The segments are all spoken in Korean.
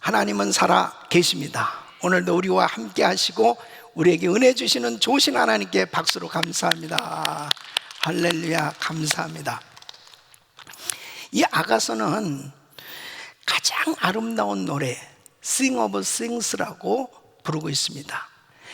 하나님은 살아 계십니다. 오늘도 우리와 함께 하시고 우리에게 은혜 주시는 좋으신 하나님께 박수로 감사합니다. 할렐루야, 감사합니다. 이 아가서는 가장 아름다운 노래 Sing of Sings라고 부르고 있습니다.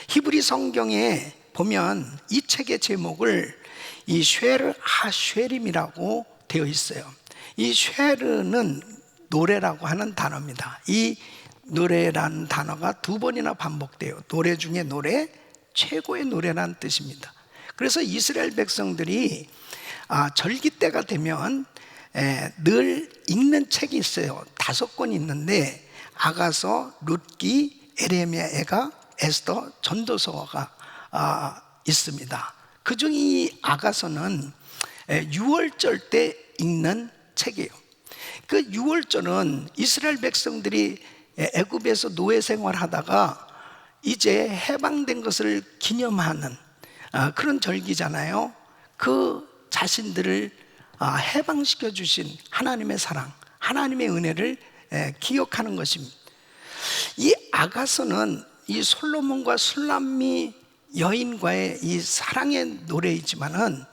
히브리 성경에 보면 이 책의 제목을 이 쉐르 하쉐림이라고 되어 있어요. 이 쉐르는 노래라고 하는 단어입니다. 이 노래라는 단어가 두 번이나 반복돼요. 노래 중에 노래, 최고의 노래라는 뜻입니다. 그래서 이스라엘 백성들이 절기 때가 되면 늘 읽는 책이 있어요. 5권 있는데 아가서, 룻기, 에레미야, 에가, 에스더, 전도서가 있습니다. 그중 이 아가서는 6월절 때 읽는 책이에요. 그 6월절은 이스라엘 백성들이 애굽에서 노예 생활하다가 이제 해방된 것을 기념하는 그런 절기잖아요. 그 자신들을 해방시켜 주신 하나님의 사랑, 하나님의 은혜를 기억하는 것입니다. 이 아가서는 이 솔로몬과 술람미 여인과의 이 사랑의 노래이지만은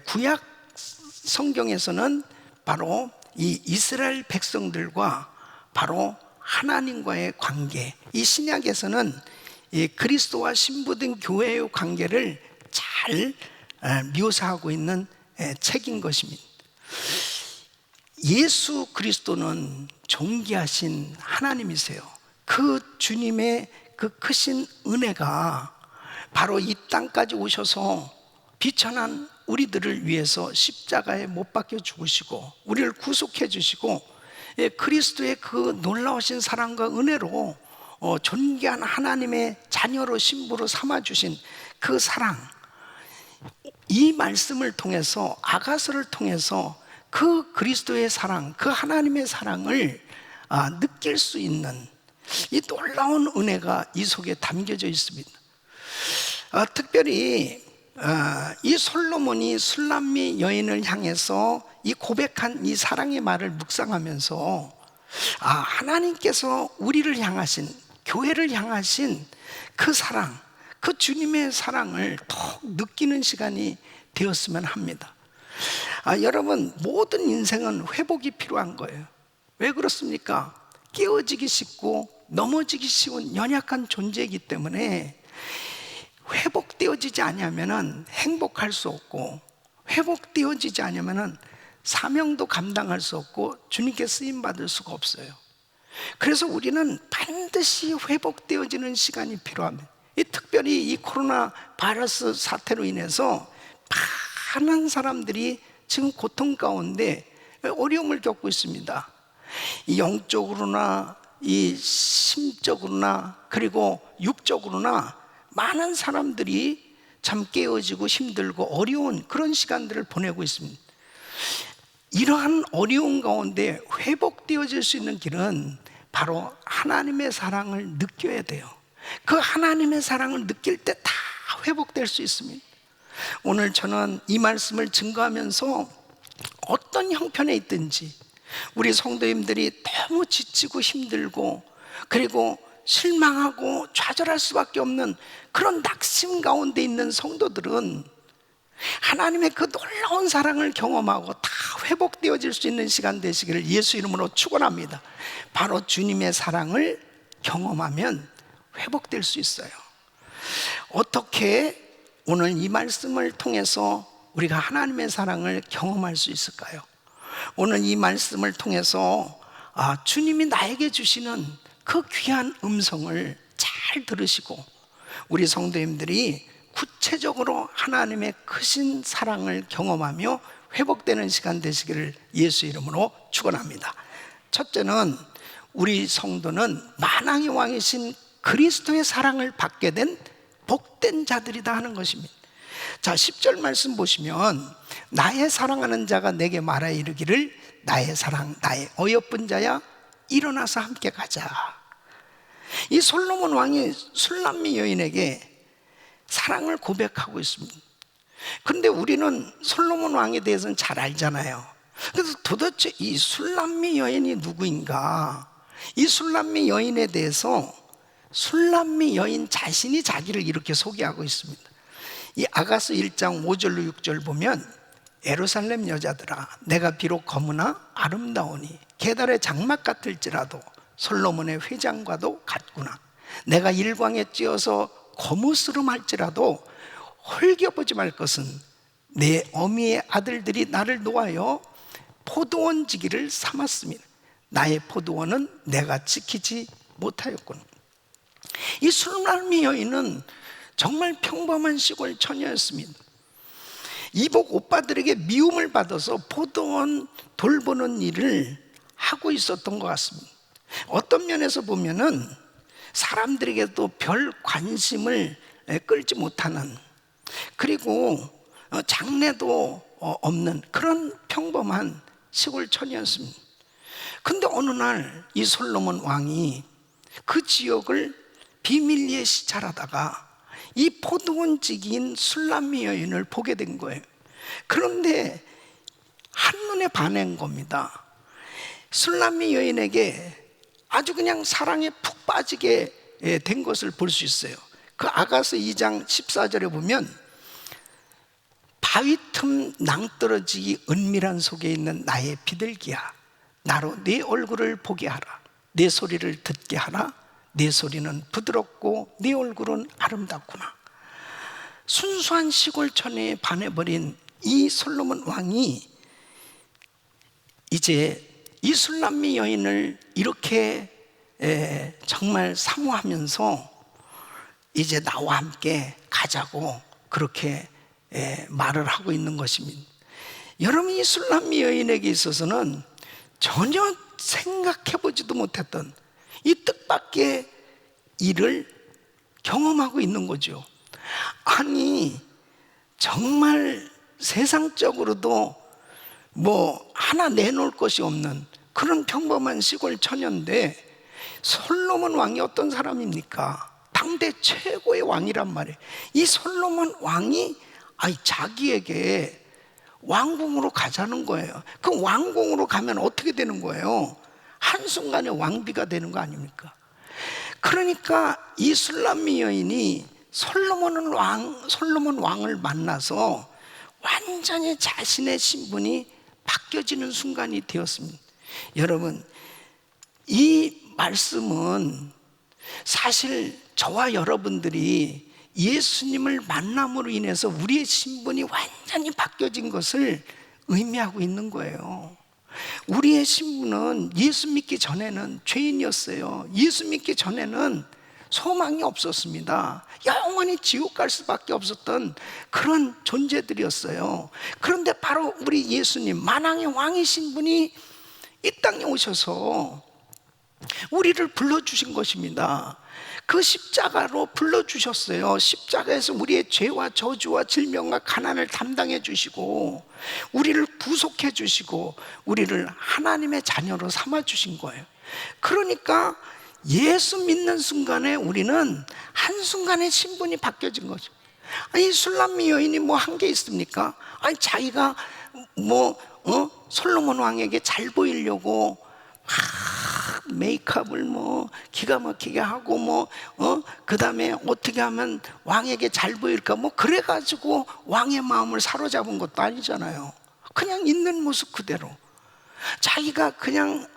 구약 성경에서는 바로 이 이스라엘 백성들과 바로 하나님과의 관계, 이 신약에서는 이 그리스도와 신부된 교회의 관계를 잘 묘사하고 있는 책인 것입니다. 예수 그리스도는 존귀하신 하나님이세요. 그 주님의 그 크신 은혜가 바로 이 땅까지 오셔서 비천한 우리들을 위해서 십자가에 못 박혀 죽으시고 우리를 구속해 주시고 그리스도의 그 놀라우신 사랑과 은혜로 존귀한 하나님의 자녀로 신부로 삼아주신 그 사랑, 이 말씀을 통해서 아가서를 통해서 그 그리스도의 사랑, 그 하나님의 사랑을 느낄 수 있는 이 놀라운 은혜가 이 속에 담겨져 있습니다. 특별히 이 솔로몬이 술람미 여인을 향해서 이 고백한 이 사랑의 말을 묵상하면서 하나님께서 우리를 향하신, 교회를 향하신 그 사랑, 그 주님의 사랑을 더 느끼는 시간이 되었으면 합니다. 여러분, 모든 인생은 회복이 필요한 거예요. 왜 그렇습니까? 깨어지기 쉽고 넘어지기 쉬운 연약한 존재이기 때문에 회복되어지지 않으면 행복할 수 없고, 회복되어지지 않으면 사명도 감당할 수 없고 주님께 쓰임받을 수가 없어요. 그래서 우리는 반드시 회복되어지는 시간이 필요합니다. 특별히 이 코로나 바이러스 사태로 인해서 많은 사람들이 지금 고통 가운데 어려움을 겪고 있습니다. 영적으로나 이 심적으로나 그리고 육적으로나 많은 사람들이 참 깨어지고 힘들고 어려운 그런 시간들을 보내고 있습니다. 이러한 어려운 가운데 회복되어질 수 있는 길은 바로 하나님의 사랑을 느껴야 돼요. 그 하나님의 사랑을 느낄 때 다 회복될 수 있습니다. 오늘 저는 이 말씀을 증거하면서 어떤 형편에 있든지 우리 성도님들이 너무 지치고 힘들고 그리고 실망하고 좌절할 수밖에 없는 그런 낙심 가운데 있는 성도들은 하나님의 그 놀라운 사랑을 경험하고 다 회복되어질 수 있는 시간 되시기를 예수 이름으로 축원합니다. 바로 주님의 사랑을 경험하면 회복될 수 있어요. 어떻게 오늘 이 말씀을 통해서 우리가 하나님의 사랑을 경험할 수 있을까요? 오늘 이 말씀을 통해서 주님이 나에게 주시는 그 귀한 음성을 잘 들으시고 우리 성도님들이 구체적으로 하나님의 크신 사랑을 경험하며 회복되는 시간 되시기를 예수 이름으로 축원합니다. 첫째는 우리 성도는 만왕의 왕이신 그리스도의 사랑을 받게 된 복된 자들이다 하는 것입니다. 자, 10절 말씀 보시면 나의 사랑하는 자가 내게 말하여 이르기를 나의 사랑, 나의 어여쁜 자야 일어나서 함께 가자. 이 솔로몬 왕이 술람미 여인에게 사랑을 고백하고 있습니다. 그런데 우리는 솔로몬 왕에 대해서는 잘 알잖아요. 그래서 도대체 이 술람미 여인이 누구인가? 이 술람미 여인에 대해서 술람미 여인 자신이 자기를 이렇게 소개하고 있습니다. 이 아가서 1장 5절로 6절 보면, 예루살렘 여자들아, 내가 비록 검으나 아름다우니 계달의 장막 같을지라도 솔로몬의 회장과도 같구나. 내가 일광에 찧어서 거무스름할지라도 홀겨보지 말 것은 내 어미의 아들들이 나를 놓아여 포도원 지기를 삼았습니다. 나의 포도원은 내가 지키지 못하였구나. 이 술람미 여인은 정말 평범한 시골 처녀였습니다. 이복 오빠들에게 미움을 받아서 포도원 돌보는 일을 하고 있었던 것 같습니다. 어떤 면에서 보면은 사람들에게도 별 관심을 끌지 못하는, 그리고 장래도 없는 그런 평범한 시골 처녀였습니다. 근데 어느 날 이 솔로몬 왕이 그 지역을 비밀리에 시찰하다가 이 포도원지기인 술람미 여인을 보게 된 거예요. 그런데 한눈에 반한 겁니다. 술람미 여인에게 아주 그냥 사랑에 푹 빠지게 된 것을 볼 수 있어요. 그 아가서 2장 14절에 보면, 바위 틈 낭떠러지기 은밀한 속에 있는 나의 비둘기야, 나로 네 얼굴을 보게 하라. 내 소리를 듣게 하라. 내 소리는 부드럽고 네 얼굴은 아름답구나. 순수한 시골 처녀에 반해버린 이 솔로몬 왕이 이제 이 술람미 여인을 이렇게 정말 사모하면서 이제 나와 함께 가자고 그렇게 말을 하고 있는 것입니다. 여러분, 이 술람미 여인에게 있어서는 전혀 생각해보지도 못했던 이 뜻밖의 일을 경험하고 있는 거죠. 아니, 정말 세상적으로도 뭐 하나 내놓을 것이 없는 그런 평범한 시골 처녀인데, 솔로몬 왕이 어떤 사람입니까? 당대 최고의 왕이란 말이에요. 이 솔로몬 왕이 자기에게 왕궁으로 가자는 거예요. 그 왕궁으로 가면 어떻게 되는 거예요? 한순간에 왕비가 되는 거 아닙니까? 그러니까 이 술람미 여인이 솔로몬 왕을 만나서 완전히 자신의 신분이 바뀌어지는 순간이 되었습니다. 여러분, 이 말씀은 사실 저와 여러분들이 예수님을 만남으로 인해서 우리의 신분이 완전히 바뀌어진 것을 의미하고 있는 거예요. 우리의 신분은 예수 믿기 전에는 죄인이었어요. 예수 믿기 전에는 소망이 없었습니다. 영원히 지옥 갈 수밖에 없었던 그런 존재들이었어요. 그런데 바로 우리 예수님, 만왕의 왕이신 분이 이 땅에 오셔서 우리를 불러주신 것입니다. 그 십자가로 불러주셨어요. 십자가에서 우리의 죄와 저주와 질병과 가난을 담당해 주시고 우리를 구속해 주시고 우리를 하나님의 자녀로 삼아 주신 거예요. 그러니까 예수 믿는 순간에 우리는 한순간에 신분이 바뀌어진 거죠. 아니, 술람미 여인이 뭐 한 게 있습니까? 아니, 자기가 솔로몬 왕에게 잘 보이려고 메이크업을 기가 막히게 하고 그 다음에 어떻게 하면 왕에게 잘 보일까 그래가지고 왕의 마음을 사로잡은 것도 아니잖아요. 그냥 있는 모습 그대로 자기가 그냥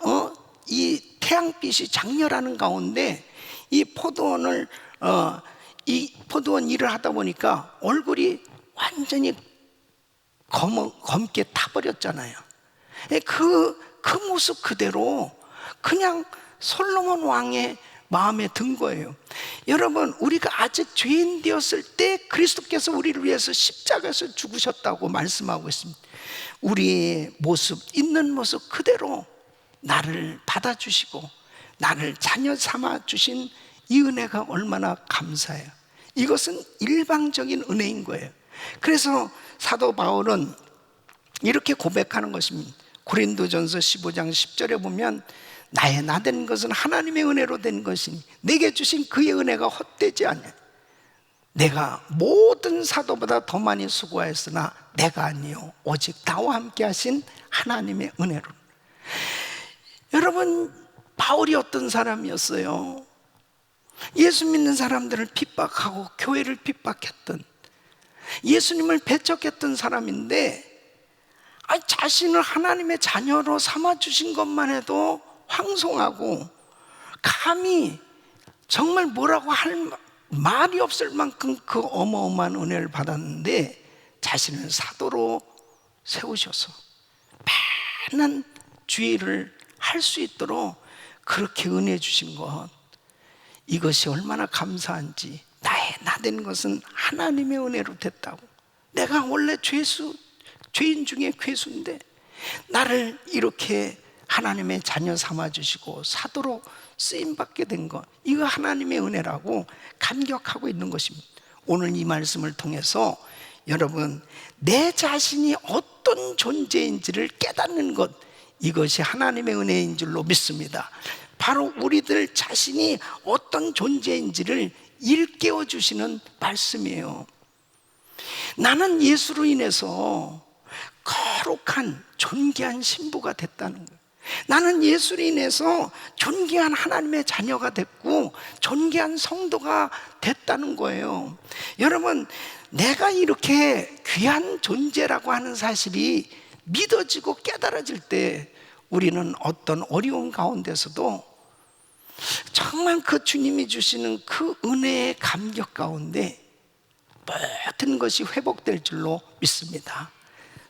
이 태양빛이 장렬하는 가운데 이 포도원 일을 하다 보니까 얼굴이 완전히 검게 타버렸잖아요. 그 모습 그대로 그냥 솔로몬 왕의 마음에 든 거예요. 여러분, 우리가 아직 죄인 되었을 때 그리스도께서 우리를 위해서 십자가에서 죽으셨다고 말씀하고 있습니다. 우리의 모습, 있는 모습 그대로 나를 받아주시고 나를 자녀 삼아 주신 이 은혜가 얼마나 감사해요. 이것은 일방적인 은혜인 거예요. 그래서 사도 바울은 이렇게 고백하는 것입니다. 고린도전서 15장 10절에 보면, 나의 나된 것은 하나님의 은혜로 된 것이니 내게 주신 그의 은혜가 헛되지 않냐. 내가 모든 사도보다 더 많이 수고하였으나 내가 아니요 오직 나와 함께 하신 하나님의 은혜로. 여러분, 바울이 어떤 사람이었어요? 예수 믿는 사람들을 핍박하고 교회를 핍박했던, 예수님을 배척했던 사람인데, 자신을 하나님의 자녀로 삼아주신 것만 해도 황송하고 감히 정말 뭐라고 할 말이 없을 만큼 그 어마어마한 은혜를 받았는데, 자신을 사도로 세우셔서 많은 주의를 할 수 있도록 그렇게 은혜 주신 것, 이것이 얼마나 감사한지. 나된 것은 하나님의 은혜로 됐다고. 내가 원래 죄인 중에 괴수인데 나를 이렇게 하나님의 자녀 삼아주시고 사도로 쓰임받게 된 것, 이거 하나님의 은혜라고 감격하고 있는 것입니다. 오늘 이 말씀을 통해서 여러분, 내 자신이 어떤 존재인지를 깨닫는 것, 이것이 하나님의 은혜인 줄로 믿습니다. 바로 우리들 자신이 어떤 존재인지를 일깨워 주시는 말씀이에요. 나는 예수로 인해서 거룩한 존귀한 신부가 됐다는 거예요. 나는 예수로 인해서 존귀한 하나님의 자녀가 됐고 존귀한 성도가 됐다는 거예요. 여러분, 내가 이렇게 귀한 존재라고 하는 사실이 믿어지고 깨달아질 때 우리는 어떤 어려움 가운데서도 정말 그 주님이 주시는 그 은혜의 감격 가운데 모든 것이 회복될 줄로 믿습니다.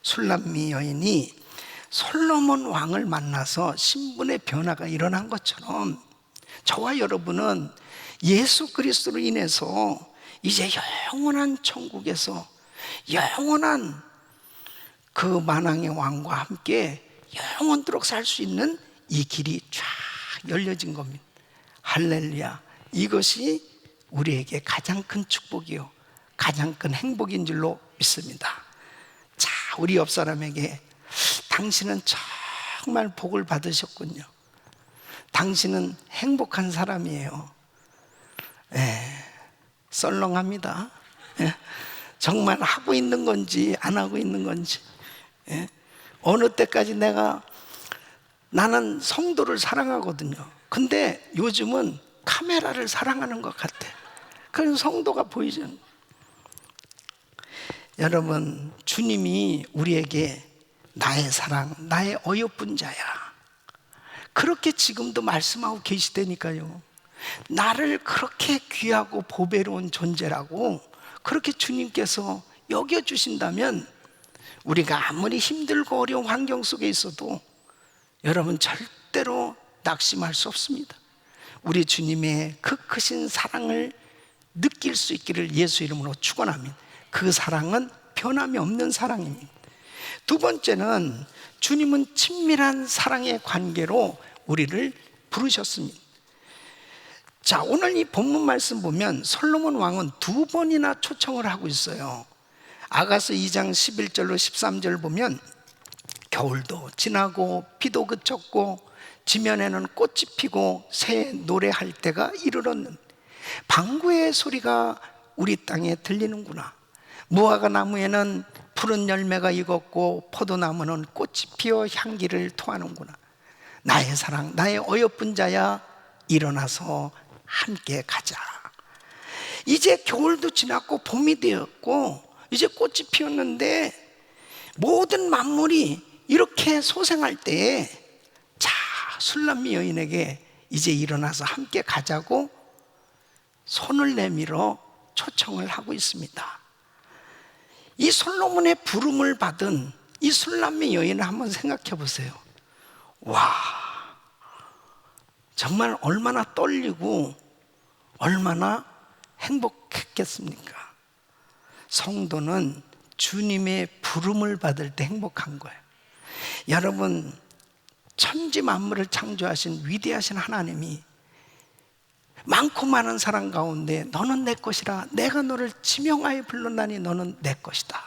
술람미 여인이 솔로몬 왕을 만나서 신분의 변화가 일어난 것처럼 저와 여러분은 예수 그리스도로 인해서 이제 영원한 천국에서 영원한 그 만왕의 왕과 함께 영원토록 살 수 있는 이 길이 쫙 열려진 겁니다. 할렐루야. 이것이 우리에게 가장 큰 축복이요 가장 큰 행복인 줄로 믿습니다. 자, 우리 옆 사람에게 당신은 정말 복을 받으셨군요. 당신은 행복한 사람이에요. 썰렁합니다. 정말 하고 있는 건지 안 하고 있는 건지, 어느 때까지 나는 성도를 사랑하거든요. 근데 요즘은 카메라를 사랑하는 것 같아. 그런 성도가 보이죠. 여러분, 주님이 우리에게 나의 사랑, 나의 어여쁜 자야, 그렇게 지금도 말씀하고 계시다니까요. 나를 그렇게 귀하고 보배로운 존재라고 그렇게 주님께서 여겨주신다면 우리가 아무리 힘들고 어려운 환경 속에 있어도 여러분 절대로 낙심할 수 없습니다. 우리 주님의 그 크신 사랑을 느낄 수 있기를 예수 이름으로 축원합니다. 그 사랑은 변함이 없는 사랑입니다. 두 번째는 주님은 친밀한 사랑의 관계로 우리를 부르셨습니다. 자, 오늘 이 본문 말씀 보면 솔로몬 왕은 두 번이나 초청을 하고 있어요. 아가서 2장 11절로 13절 보면 겨울도 지나고 비도 그쳤고 지면에는 꽃이 피고 새 노래할 때가 이르렀는 방구의 소리가 우리 땅에 들리는구나. 무화과 나무에는 푸른 열매가 익었고 포도나무는 꽃이 피어 향기를 토하는구나. 나의 사랑, 나의 어여쁜 자야, 일어나서 함께 가자. 이제 겨울도 지났고 봄이 되었고 이제 꽃이 피었는데 모든 만물이 이렇게 소생할 때에 자, 술람미 여인에게 이제 일어나서 함께 가자고 손을 내밀어 초청을 하고 있습니다. 이 솔로몬의 부름을 받은 이 술람미 여인을 한번 생각해 보세요. 와, 정말 얼마나 떨리고 얼마나 행복했겠습니까? 성도는 주님의 부름을 받을 때 행복한 거예요. 여러분, 천지 만물을 창조하신 위대하신 하나님이 많고 많은 사람 가운데 너는 내 것이라 내가 너를 지명하여 불렀나니 너는 내 것이다.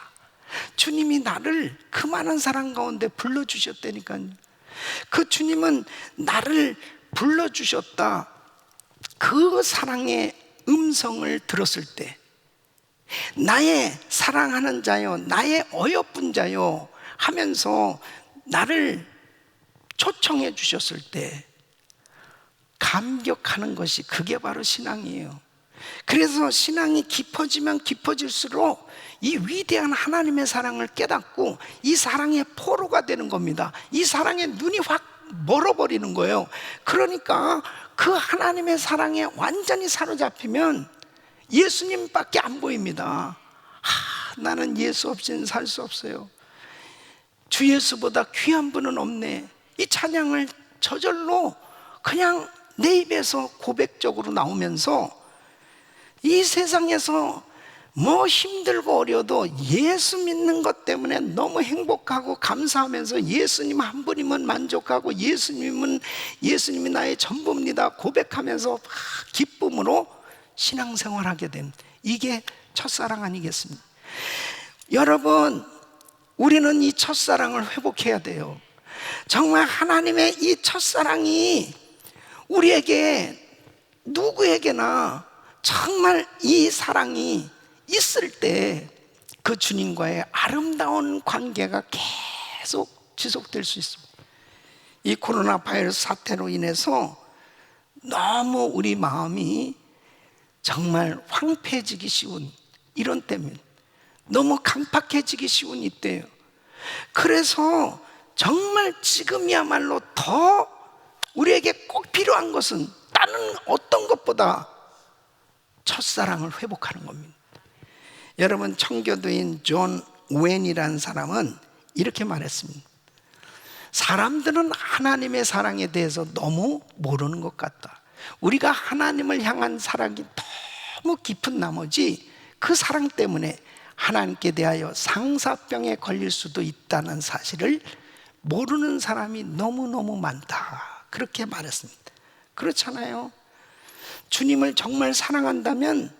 주님이 나를 그 많은 사람 가운데 불러주셨다니까요. 그 주님은 나를 불러주셨다. 그 사랑의 음성을 들었을 때 나의 사랑하는 자요, 나의 어여쁜 자요 하면서 나를 초청해 주셨을 때 감격하는 것이 그게 바로 신앙이에요. 그래서 신앙이 깊어지면 깊어질수록 이 위대한 하나님의 사랑을 깨닫고 이 사랑의 포로가 되는 겁니다. 이 사랑의 눈이 확 멀어버리는 거예요. 그러니까 그 하나님의 사랑에 완전히 사로잡히면 예수님밖에 안 보입니다. 나는 예수 없이는 살 수 없어요. 주 예수보다 귀한 분은 없네. 이 찬양을 저절로 그냥 내 입에서 고백적으로 나오면서 이 세상에서 뭐 힘들고 어려도 예수 믿는 것 때문에 너무 행복하고 감사하면서 예수님 한 분이면 만족하고 예수님이 나의 전부입니다 고백하면서 막 기쁨으로 신앙생활하게 된, 이게 첫사랑 아니겠습니까? 여러분, 우리는 이 첫사랑을 회복해야 돼요. 정말 하나님의 이 첫사랑이 우리에게, 누구에게나 정말 이 사랑이 있을 때 그 주님과의 아름다운 관계가 계속 지속될 수 있습니다. 이 코로나 바이러스 사태로 인해서 너무 우리 마음이 정말 황폐해지기 쉬운 이런 때입니다. 너무 강팍해지기 쉬운 이때예요. 그래서 정말 지금이야말로 더 우리에게 꼭 필요한 것은 다른 어떤 것보다 첫사랑을 회복하는 겁니다. 여러분, 청교도인 존 웬이라는 사람은 이렇게 말했습니다. 사람들은 하나님의 사랑에 대해서 너무 모르는 것 같다. 우리가 하나님을 향한 사랑이 너무 깊은 나머지 그 사랑 때문에 하나님께 대하여 상사병에 걸릴 수도 있다는 사실을 모르는 사람이 너무너무 많다, 그렇게 말했습니다. 그렇잖아요. 주님을 정말 사랑한다면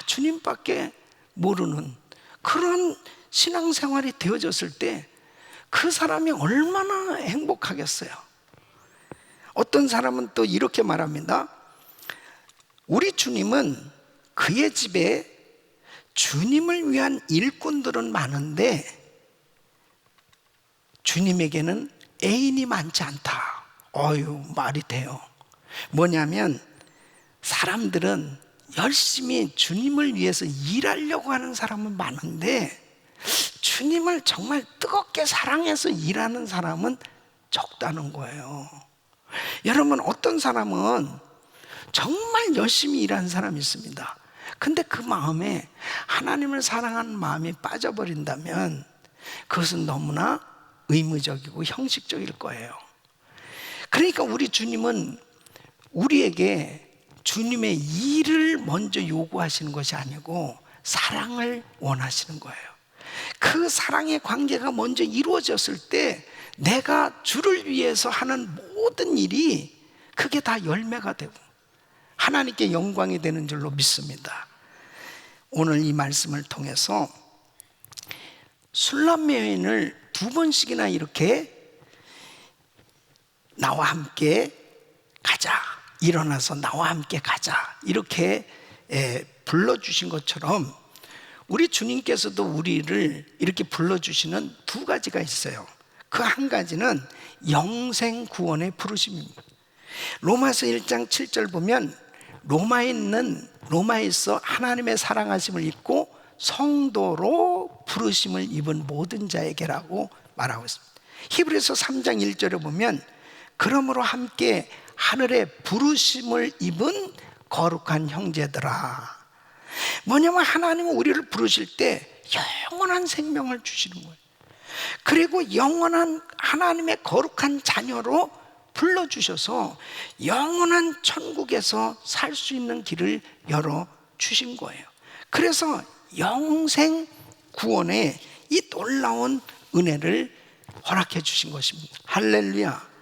주님밖에 모르는 그런 신앙생활이 되어졌을 때 그 사람이 얼마나 행복하겠어요. 어떤 사람은 또 이렇게 말합니다. 우리 주님은, 그의 집에 주님을 위한 일꾼들은 많은데 주님에게는 애인이 많지 않다. 말이 돼요. 뭐냐면 사람들은 열심히 주님을 위해서 일하려고 하는 사람은 많은데 주님을 정말 뜨겁게 사랑해서 일하는 사람은 적다는 거예요. 여러분, 어떤 사람은 정말 열심히 일하는 사람이 있습니다. 근데 그 마음에 하나님을 사랑하는 마음이 빠져버린다면 그것은 너무나 의무적이고 형식적일 거예요. 그러니까 우리 주님은 우리에게 주님의 일을 먼저 요구하시는 것이 아니고 사랑을 원하시는 거예요. 그 사랑의 관계가 먼저 이루어졌을 때 내가 주를 위해서 하는 모든 일이 그게 다 열매가 되고 하나님께 영광이 되는 줄로 믿습니다. 오늘 이 말씀을 통해서 술람매 여인을 2번씩이나 이렇게 나와 함께 가자, 일어나서 나와 함께 가자, 이렇게 불러주신 것처럼 우리 주님께서도 우리를 이렇게 불러주시는 2가지가 있어요. 그 한 가지는 영생 구원의 부르심입니다. 로마서 1장 7절 보면 로마에서 하나님의 사랑하심을 입고 성도로 부르심을 입은 모든 자에게라고 말하고 있습니다. 히브리서 3장 1절에 보면 그러므로 함께 하늘의 부르심을 입은 거룩한 형제들아. 뭐냐면 하나님은 우리를 부르실 때 영원한 생명을 주시는 거예요. 그리고 영원한 하나님의 거룩한 자녀로 불러주셔서 영원한 천국에서 살 수 있는 길을 열어주신 거예요. 그래서 영생 구원의 이 놀라운 은혜를 허락해 주신 것입니다. 할렐루야.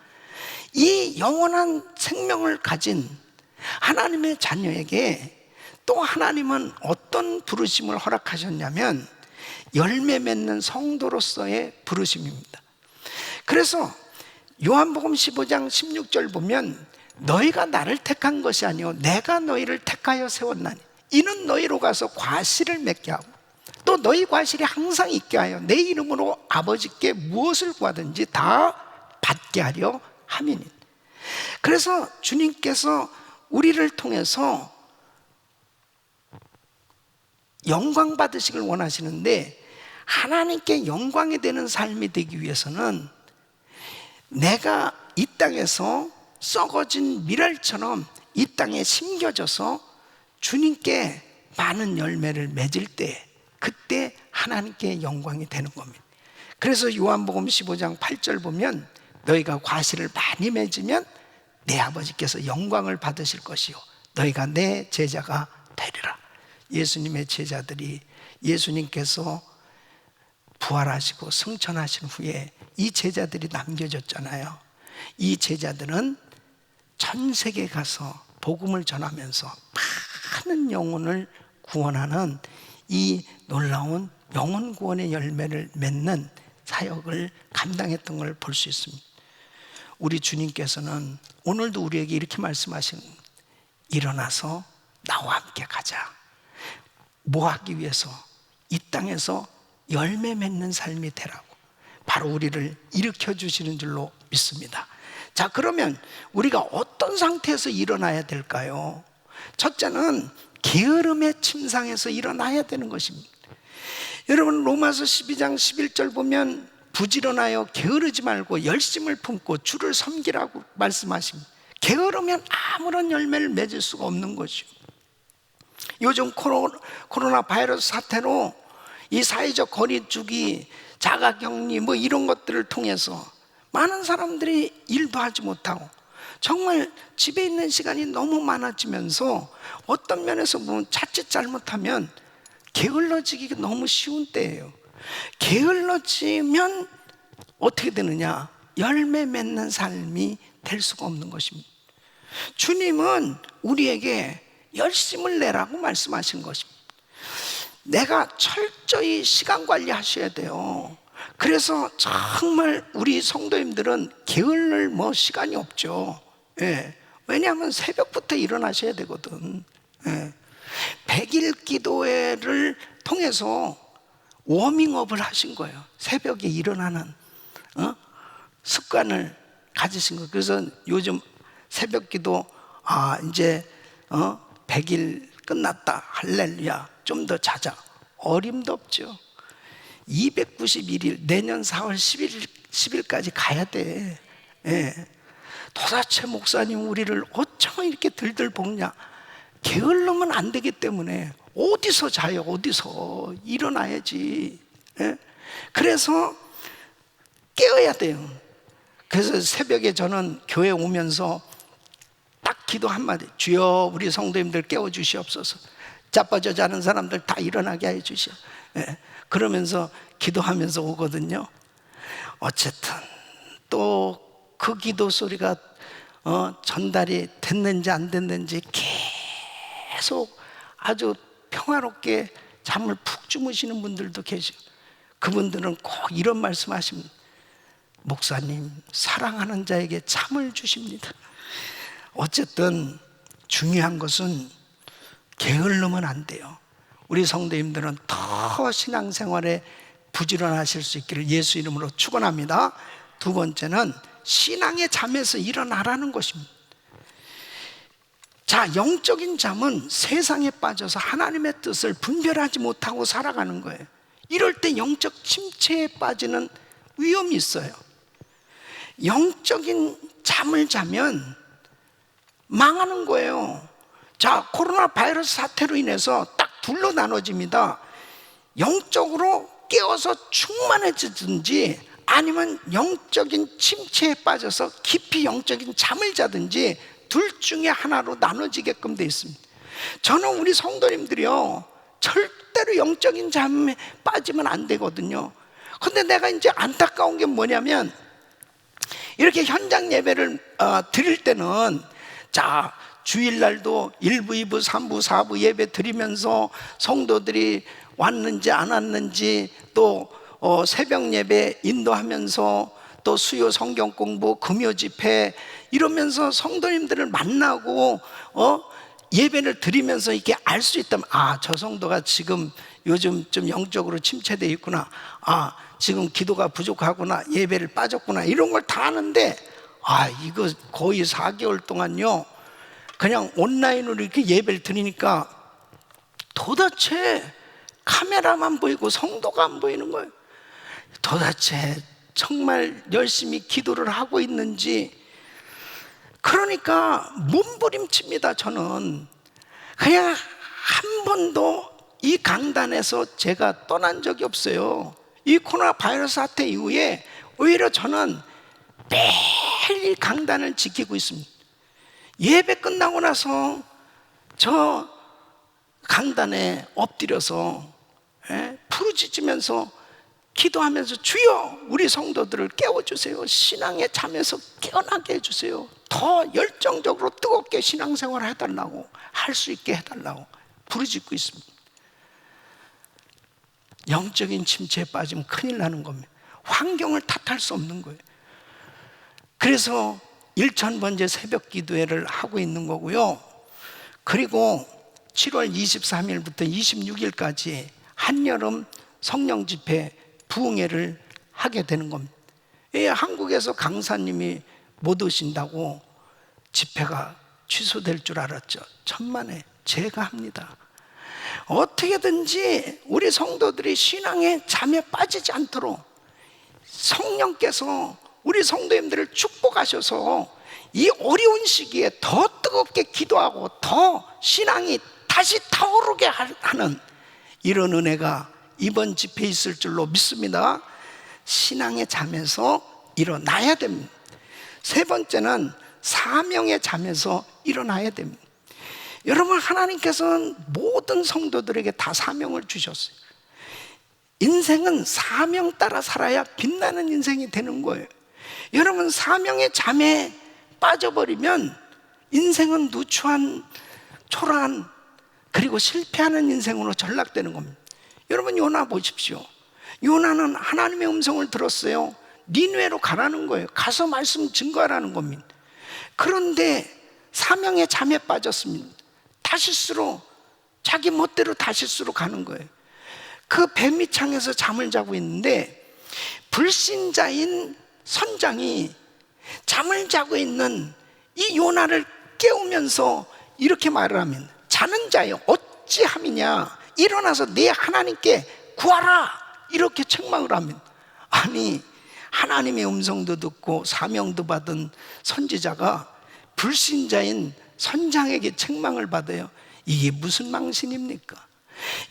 이 영원한 생명을 가진 하나님의 자녀에게 또 하나님은 어떤 부르심을 허락하셨냐면 열매 맺는 성도로서의 부르심입니다. 그래서 요한복음 15장 16절 보면 너희가 나를 택한 것이 아니요 내가 너희를 택하여 세웠나니 이는 너희로 가서 과실을 맺게 하고 또 너희 과실이 항상 있게 하여 내 이름으로 아버지께 무엇을 구하든지 다 받게 하려 함이니. 그래서 주님께서 우리를 통해서 영광 받으시길 원하시는데, 하나님께 영광이 되는 삶이 되기 위해서는 내가 이 땅에서 썩어진 밀알처럼 이 땅에 심겨져서 주님께 많은 열매를 맺을 때, 그때 하나님께 영광이 되는 겁니다. 그래서 요한복음 15장 8절 보면 너희가 과실을 많이 맺으면 내 아버지께서 영광을 받으실 것이요 너희가 내 제자가 되리라. 예수님의 제자들이 예수님께서 부활하시고 승천하신 후에 이 제자들이 남겨졌잖아요. 이 제자들은 전 세계에 가서 복음을 전하면서 많은 영혼을 구원하는 이 놀라운 영혼 구원의 열매를 맺는 사역을 감당했던 걸 볼 수 있습니다. 우리 주님께서는 오늘도 우리에게 이렇게 말씀하시는, 일어나서 나와 함께 가자. 뭐 하기 위해서? 이 땅에서 열매 맺는 삶이 되라고 바로 우리를 일으켜 주시는 줄로 믿습니다. 자, 그러면 우리가 어떤 상태에서 일어나야 될까요? 첫째는 게으름의 침상에서 일어나야 되는 것입니다. 여러분, 로마서 12장 11절 보면 부지런하여 게으르지 말고 열심을 품고 주를 섬기라고 말씀하십니다. 게으르면 아무런 열매를 맺을 수가 없는 것이요. 요즘 코로나 바이러스 사태로 이 사회적 거리두기, 자가격리 뭐 이런 것들을 통해서 많은 사람들이 일도 하지 못하고 정말 집에 있는 시간이 너무 많아지면서 어떤 면에서 보면 자칫 잘못하면 게을러지기가 너무 쉬운 때예요. 게을러지면 어떻게 되느냐? 열매 맺는 삶이 될 수가 없는 것입니다. 주님은 우리에게 열심을 내라고 말씀하신 것입니다. 내가 철저히 시간 관리하셔야 돼요. 그래서 정말 우리 성도님들은 게을릴 시간이 없죠. 예. 왜냐하면 새벽부터 일어나셔야 되거든. 예. 100일 기도회를 통해서 워밍업을 하신 거예요. 새벽에 일어나는 습관을 가지신 거예요. 그래서 요즘 새벽 기도 이제 100일 끝났다, 할렐루야, 좀 더 자자, 어림도 없죠. 291일, 내년 4월 10일까지 가야 돼. 예. 도대체 목사님 우리를 어쩜 이렇게 들들 볶냐? 게을르면 안 되기 때문에 어디서 자요? 어디서? 일어나야지. 예? 그래서 깨어야 돼요. 그래서 새벽에 저는 교회 오면서 딱 기도 한마디, 주여 우리 성도님들 깨워주시옵소서. 자빠져 자는 사람들 다 일어나게 해주시오. 예. 그러면서 기도하면서 오거든요. 어쨌든 또 그 기도 소리가 전달이 됐는지 안 됐는지 계속 아주 평화롭게 잠을 푹 주무시는 분들도 계시고, 그분들은 꼭 이런 말씀 하십니다. 목사님, 사랑하는 자에게 잠을 주십니다. 어쨌든 중요한 것은 게을르면 안 돼요. 우리 성도님들은 더 신앙생활에 부지런하실 수 있기를 예수 이름으로 축원합니다. 두 번째는 신앙의 잠에서 일어나라는 것입니다. 자, 영적인 잠은 세상에 빠져서 하나님의 뜻을 분별하지 못하고 살아가는 거예요. 이럴 때 영적 침체에 빠지는 위험이 있어요. 영적인 잠을 자면 망하는 거예요. 자, 코로나 바이러스 사태로 인해서 딱 둘로 나눠집니다. 영적으로 깨어서 충만해지든지 아니면 영적인 침체에 빠져서 깊이 영적인 잠을 자든지 둘 중에 하나로 나눠지게끔 되어 있습니다. 저는 우리 성도님들이요, 절대로 영적인 잠에 빠지면 안 되거든요. 근데 내가 이제 안타까운 게 뭐냐면, 이렇게 현장 예배를 드릴 때는, 자, 주일날도 1부, 2부, 3부, 4부 예배 드리면서 성도들이 왔는지 안 왔는지, 또 새벽 예배 인도하면서 또 수요 성경 공부, 금요 집회 이러면서 성도님들을 만나고 예배를 드리면서 이렇게 알 수 있다면, 저 성도가 지금 요즘 좀 영적으로 침체되어 있구나, 지금 기도가 부족하구나, 예배를 빠졌구나, 이런 걸 다 아는데 이거 거의 4개월 동안요, 그냥 온라인으로 이렇게 예배를 드리니까 도대체 카메라만 보이고 성도가 안 보이는 거예요. 도대체 정말 열심히 기도를 하고 있는지. 그러니까 몸부림칩니다. 저는 그냥 한 번도 이 강단에서 제가 떠난 적이 없어요. 이 코로나 바이러스 사태 이후에 오히려 저는 매일 이 강단을 지키고 있습니다. 예배 끝나고 나서 저 강단에 엎드려서 부르짖으면서 기도하면서, 주여 우리 성도들을 깨워주세요. 신앙의 잠에서 깨어나게 해주세요. 더 열정적으로 뜨겁게 신앙생활을 해달라고, 할 수 있게 해달라고 부르짖고 있습니다. 영적인 침체에 빠지면 큰일 나는 겁니다. 환경을 탓할 수 없는 거예요. 그래서 1000번째 새벽 기도회를 하고 있는 거고요. 그리고 7월 23일부터 26일까지 한여름 성령 집회 부흥회를 하게 되는 겁니다. 한국에서 강사님이 못 오신다고 집회가 취소될 줄 알았죠. 천만에 제가 합니다. 어떻게든지 우리 성도들이 신앙의 잠에 빠지지 않도록 성령께서 우리 성도님들을 축복하셔서 이 어려운 시기에 더 뜨겁게 기도하고 더 신앙이 다시 타오르게 하는 이런 은혜가 이번 집회에 있을 줄로 믿습니다. 신앙의 잠에서 일어나야 됩니다. 세 번째는 사명의 잠에서 일어나야 됩니다. 여러분, 하나님께서는 모든 성도들에게 다 사명을 주셨어요. 인생은 사명 따라 살아야 빛나는 인생이 되는 거예요. 여러분, 사명의 잠에 빠져버리면 인생은 누추한, 초라한, 그리고 실패하는 인생으로 전락되는 겁니다. 여러분, 요나 보십시오. 요나는 하나님의 음성을 들었어요. 니느웨로 가라는 거예요. 가서 말씀 증거하라는 겁니다. 그런데 사명의 잠에 빠졌습니다. 다시스로, 자기 멋대로 다시스로 가는 거예요. 그 뱀이창에서 잠을 자고 있는데 불신자인 선장이 잠을 자고 있는 이 요나를 깨우면서 이렇게 말을 하면, 자는 자여 어찌함이냐, 일어나서 내 하나님께 구하라, 이렇게 책망을 하면, 아니 하나님의 음성도 듣고 사명도 받은 선지자가 불신자인 선장에게 책망을 받아요. 이게 무슨 망신입니까?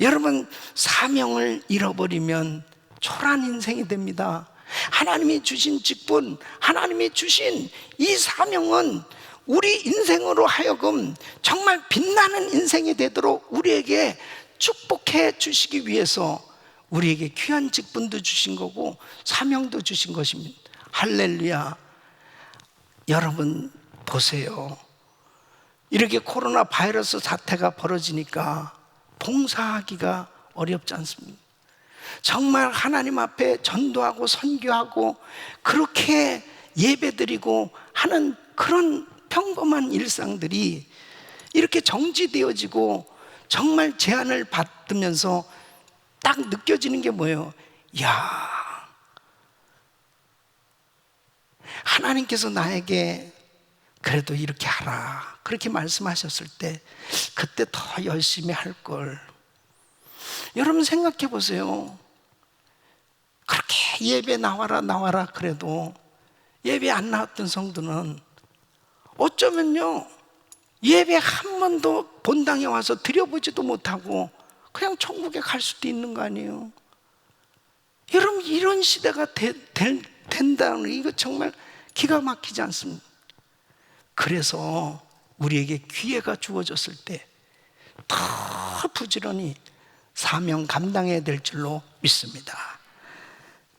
여러분, 사명을 잃어버리면 초라한 인생이 됩니다. 하나님이 주신 직분, 하나님이 주신 이 사명은 우리 인생으로 하여금 정말 빛나는 인생이 되도록 우리에게 축복해 주시기 위해서 우리에게 귀한 직분도 주신 거고 사명도 주신 것입니다. 할렐루야. 여러분 보세요. 이렇게 코로나 바이러스 사태가 벌어지니까 봉사하기가 어렵지 않습니다. 정말 하나님 앞에 전도하고 선교하고 그렇게 예배드리고 하는 그런 평범한 일상들이 이렇게 정지되어지고 정말 제한을 받으면서 딱 느껴지는 게 뭐예요? 야, 하나님께서 나에게 그래도 이렇게 하라, 그렇게 말씀하셨을 때 그때 더 열심히 할 걸. 여러분 생각해 보세요. 그렇게 예배 나와라 그래도 예배 안 나왔던 성도는 어쩌면요, 예배 한 번도 본당에 와서 드려보지도 못하고 그냥 천국에 갈 수도 있는 거 아니에요? 여러분, 이런 시대가 된다는 이거 정말 기가 막히지 않습니까? 그래서 우리에게 기회가 주어졌을 때 더 부지런히 사명 감당해야 될 줄로 믿습니다.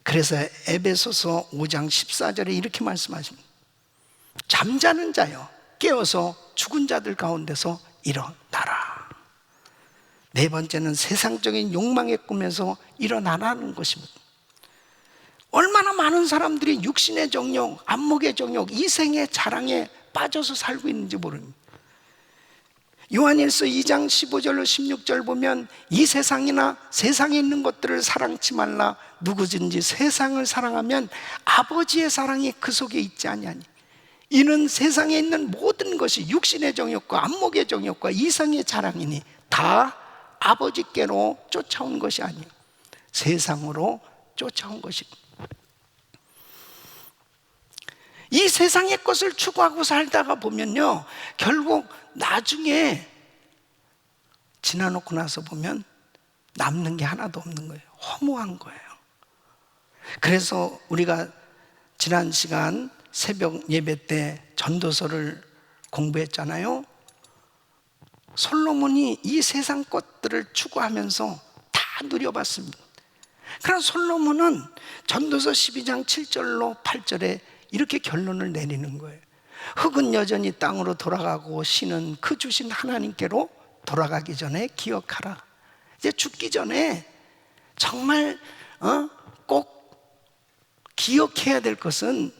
그래서 에베소서 5장 14절에 이렇게 말씀하십니다. 잠자는 자여 깨어서 죽은 자들 가운데서 일어나라. 네 번째는 세상적인 욕망의 꿈에서 일어나라는 것입니다. 얼마나 많은 사람들이 육신의 정욕, 안목의 정욕, 이생의 자랑에 빠져서 살고 있는지 모릅니다. 요한일서 2장 15절로 16절 보면 이 세상이나 세상에 있는 것들을 사랑치 말라. 누구든지 세상을 사랑하면 아버지의 사랑이 그 속에 있지 아니하니. 이는 세상에 있는 모든 것이 육신의 정욕과 안목의 정욕과 이성의 자랑이니 다 아버지께로 쫓아온 것이 아니요 세상으로 쫓아온 것입니다. 이 세상의 것을 추구하고 살다가 보면요, 결국 나중에 지나놓고 나서 보면 남는 게 하나도 없는 거예요. 허무한 거예요. 그래서 우리가 지난 시간 새벽 예배 때 전도서를 공부했잖아요. 솔로몬이 이 세상 것들을 추구하면서 다 누려봤습니다. 그럼 솔로몬은 전도서 12장 7절로 8절에 이렇게 결론을 내리는 거예요. 흙은 여전히 땅으로 돌아가고 신은 그 주신 하나님께로 돌아가기 전에 기억하라. 이제 죽기 전에 정말 꼭 기억해야 될 것은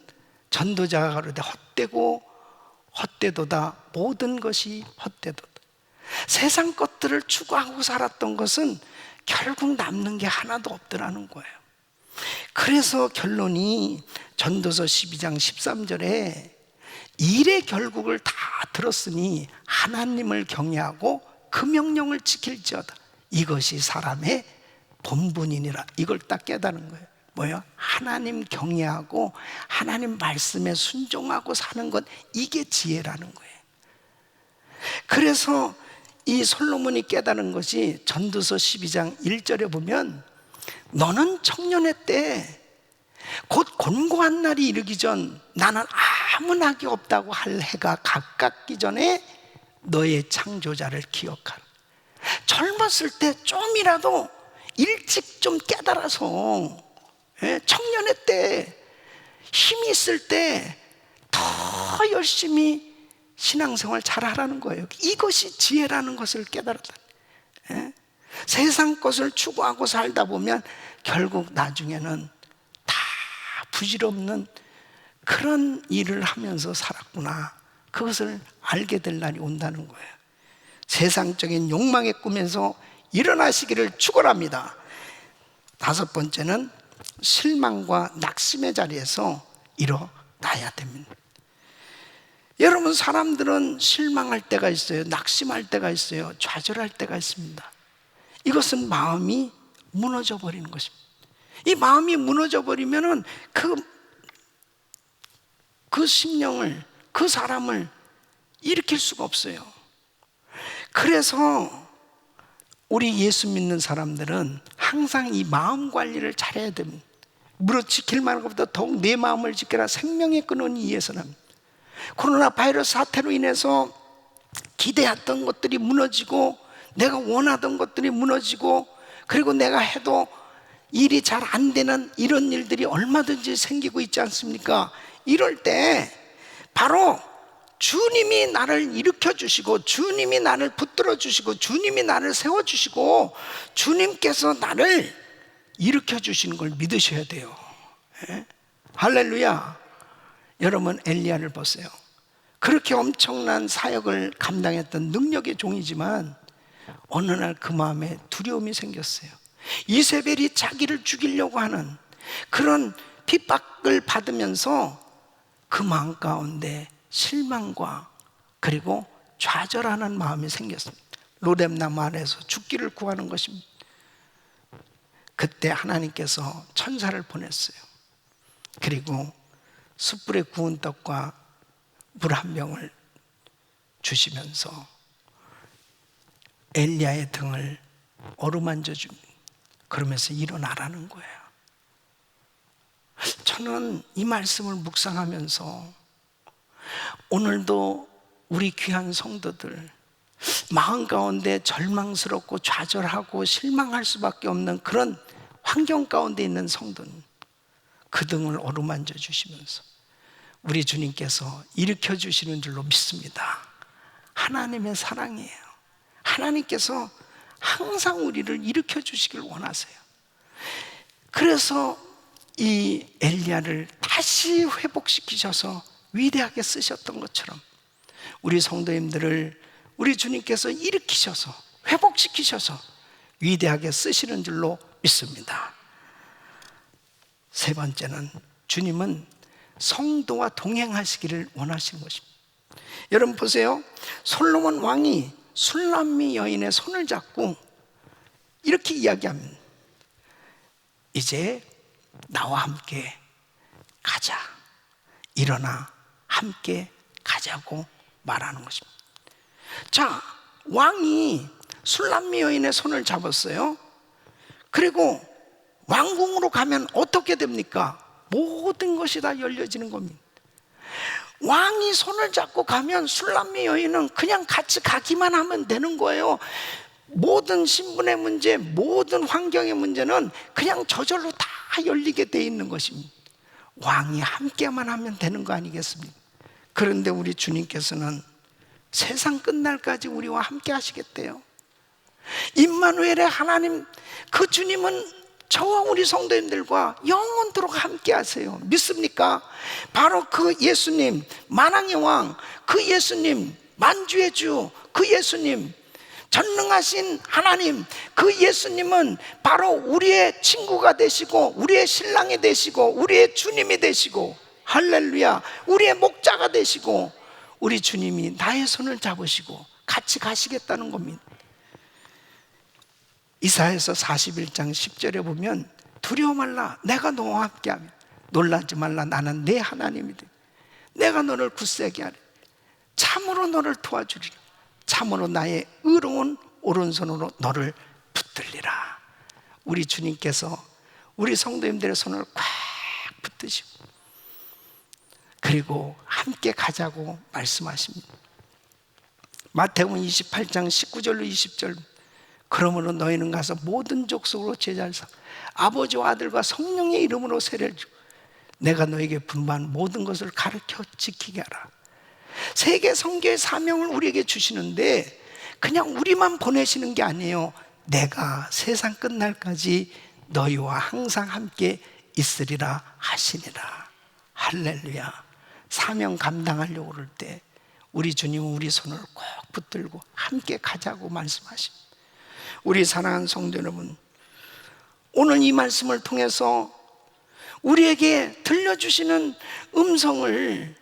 전도자가 가로되 헛되고 헛되도다 모든 것이 헛되도다. 세상 것들을 추구하고 살았던 것은 결국 남는 게 하나도 없더라는 거예요. 그래서 결론이 전도서 12장 13절에 일의 결국을 다 들었으니 하나님을 경외하고 그 명령을 지킬지어다. 이것이 사람의 본분이니라. 이걸 딱 깨달은 거예요. 뭐예요? 하나님 경외하고 하나님 말씀에 순종하고 사는 것, 이게 지혜라는 거예요. 그래서 이 솔로몬이 깨달은 것이 전도서 12장 1절에 보면 너는 청년의 때 곧 곤고한 날이 이르기 전 나는 아무 낙이 없다고 할 해가 가깝기 전에 너의 창조자를 기억하라. 젊었을 때 좀이라도 일찍 좀 깨달아서 청년의 때 힘이 있을 때 더 열심히 신앙생활 잘하라는 거예요. 이것이 지혜라는 것을 깨달았다. 세상 것을 추구하고 살다 보면 결국 나중에는 다 부질없는 그런 일을 하면서 살았구나, 그것을 알게 될 날이 온다는 거예요. 세상적인 욕망의 꿈에서 일어나시기를 축원합니다. 다섯 번째는 실망과 낙심의 자리에서 일어나야 됩니다. 여러분, 사람들은 실망할 때가 있어요. 낙심할 때가 있어요. 좌절할 때가 있습니다. 이것은 마음이 무너져 버리는 것입니다. 이 마음이 무너져 버리면은 그 심령을, 그 사람을 일으킬 수가 없어요. 그래서 우리 예수 믿는 사람들은 항상 이 마음 관리를 잘해야 됩니다. 무릇 지킬 만한 것보다 더욱 내 마음을 지켜라. 생명의 근원이 이에서 납니다. 코로나 바이러스 사태로 인해서 기대했던 것들이 무너지고 내가 원하던 것들이 무너지고 그리고 내가 해도 일이 잘 안 되는 이런 일들이 얼마든지 생기고 있지 않습니까? 이럴 때 바로 주님이 나를 일으켜 주시고 주님이 나를 붙들어 주시고 주님이 나를 세워 주시고 주님께서 나를 일으켜 주시는 걸 믿으셔야 돼요. 할렐루야. 여러분, 엘리야를 보세요. 그렇게 엄청난 사역을 감당했던 능력의 종이지만 어느 날 그 마음에 두려움이 생겼어요. 이세벨이 자기를 죽이려고 하는 그런 핍박을 받으면서 그 마음 가운데 실망과 그리고 좌절하는 마음이 생겼습니다. 로뎀나무 아래에서 죽기를 구하는 것입니다. 그때 하나님께서 천사를 보냈어요. 그리고 숯불에 구운 떡과 물 한 병을 주시면서 엘리야의 등을 어루만져 줍니다. 그러면서 일어나라는 거예요. 저는 이 말씀을 묵상하면서 오늘도 우리 귀한 성도들 마음 가운데 절망스럽고 좌절하고 실망할 수밖에 없는 그런 환경 가운데 있는 성도는 그 등을 어루만져 주시면서 우리 주님께서 일으켜 주시는 줄로 믿습니다. 하나님의 사랑이에요. 하나님께서 항상 우리를 일으켜 주시길 원하세요. 그래서 이 엘리야를 다시 회복시키셔서 위대하게 쓰셨던 것처럼 우리 성도님들을 우리 주님께서 일으키셔서 회복시키셔서 위대하게 쓰시는 줄로 믿습니다. 세 번째는 주님은 성도와 동행하시기를 원하시는 것입니다. 여러분 보세요. 솔로몬 왕이 술람미 여인의 손을 잡고 이렇게 이야기합니다. 이제 나와 함께 가자. 일어나 함께 가자고 말하는 것입니다. 자, 왕이 술람미 여인의 손을 잡았어요. 그리고 왕궁으로 가면 어떻게 됩니까? 모든 것이 다 열려지는 겁니다. 왕이 손을 잡고 가면 술람미 여인은 그냥 같이 가기만 하면 되는 거예요. 모든 신분의 문제, 모든 환경의 문제는 그냥 저절로 다 열리게 돼 있는 것입니다. 왕이 함께만 하면 되는 거 아니겠습니까? 그런데 우리 주님께서는 세상 끝날까지 우리와 함께 하시겠대요. 임마누엘의 하나님, 그 주님은 저와 우리 성도님들과 영원토록 함께 하세요. 믿습니까? 바로 그 예수님, 만왕의 왕, 그 예수님, 만주의 주, 그 예수님, 전능하신 하나님, 그 예수님은 바로 우리의 친구가 되시고 우리의 신랑이 되시고 우리의 주님이 되시고, 할렐루야, 우리의 목자가 되시고, 우리 주님이 나의 손을 잡으시고 같이 가시겠다는 겁니다. 이사야서 41장 10절에 보면 두려워 말라, 내가 너와 함께하며 놀라지 말라, 나는 내 하나님이 되 내가 너를 굳세게 하리, 참으로 너를 도와주리라, 참으로 나의 의로운 오른손으로 너를 붙들리라. 우리 주님께서 우리 성도님들의 손을 꽉 붙드시고 그리고 함께 가자고 말씀하십니다. 마태복음 28장 19절로 20절, 그러므로 너희는 가서 모든 족속으로 제자를 삼아 아버지와 아들과 성령의 이름으로 세례를 주고 내가 너에게 분부한 모든 것을 가르쳐 지키게 하라. 세계 선교의 사명을 우리에게 주시는데 그냥 우리만 보내시는 게 아니에요. 내가 세상 끝날까지 너희와 항상 함께 있으리라 하시니라. 할렐루야. 사명 감당하려고 그럴 때 우리 주님은 우리 손을 꼭 붙들고 함께 가자고 말씀하십니다. 우리 사랑하는 성도 여러분, 오늘 이 말씀을 통해서 우리에게 들려주시는 음성을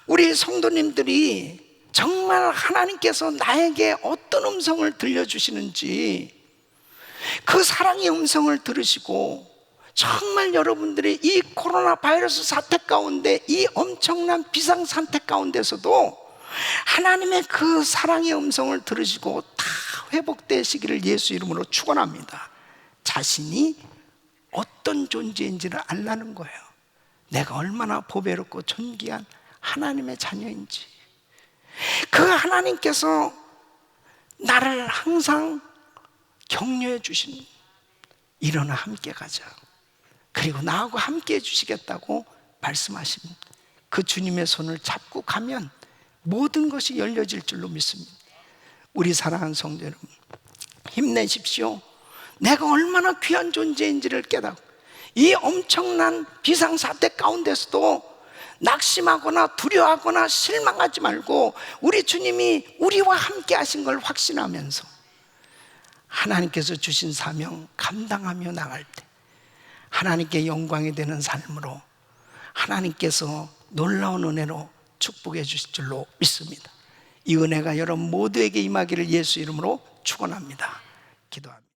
우리 성도님들이 정말 하나님께서 나에게 어떤 음성을 들려주시는지 그 사랑의 음성을 들으시고, 정말 여러분들이 이 코로나 바이러스 사태 가운데, 이 엄청난 비상 사태 가운데서도 하나님의 그 사랑의 음성을 들으시고 다 회복되시기를 예수 이름으로 축원합니다. 자신이 어떤 존재인지를 알라는 거예요. 내가 얼마나 보배롭고 존귀한 하나님의 자녀인지, 그 하나님께서 나를 항상 격려해 주시는, 일어나 함께 가자, 그리고 나하고 함께 해주시겠다고 말씀하십니다. 그 주님의 손을 잡고 가면 모든 것이 열려질 줄로 믿습니다. 우리 사랑하는 성도 여러분, 힘내십시오. 내가 얼마나 귀한 존재인지를 깨닫고 이 엄청난 비상사태 가운데서도 낙심하거나 두려워하거나 실망하지 말고 우리 주님이 우리와 함께 하신 걸 확신하면서 하나님께서 주신 사명 감당하며 나갈 때 하나님께 영광이 되는 삶으로 하나님께서 놀라운 은혜로 축복해 주실 줄로 믿습니다. 이 은혜가 여러분 모두에게 임하기를 예수 이름으로 축원합니다. 기도합니다.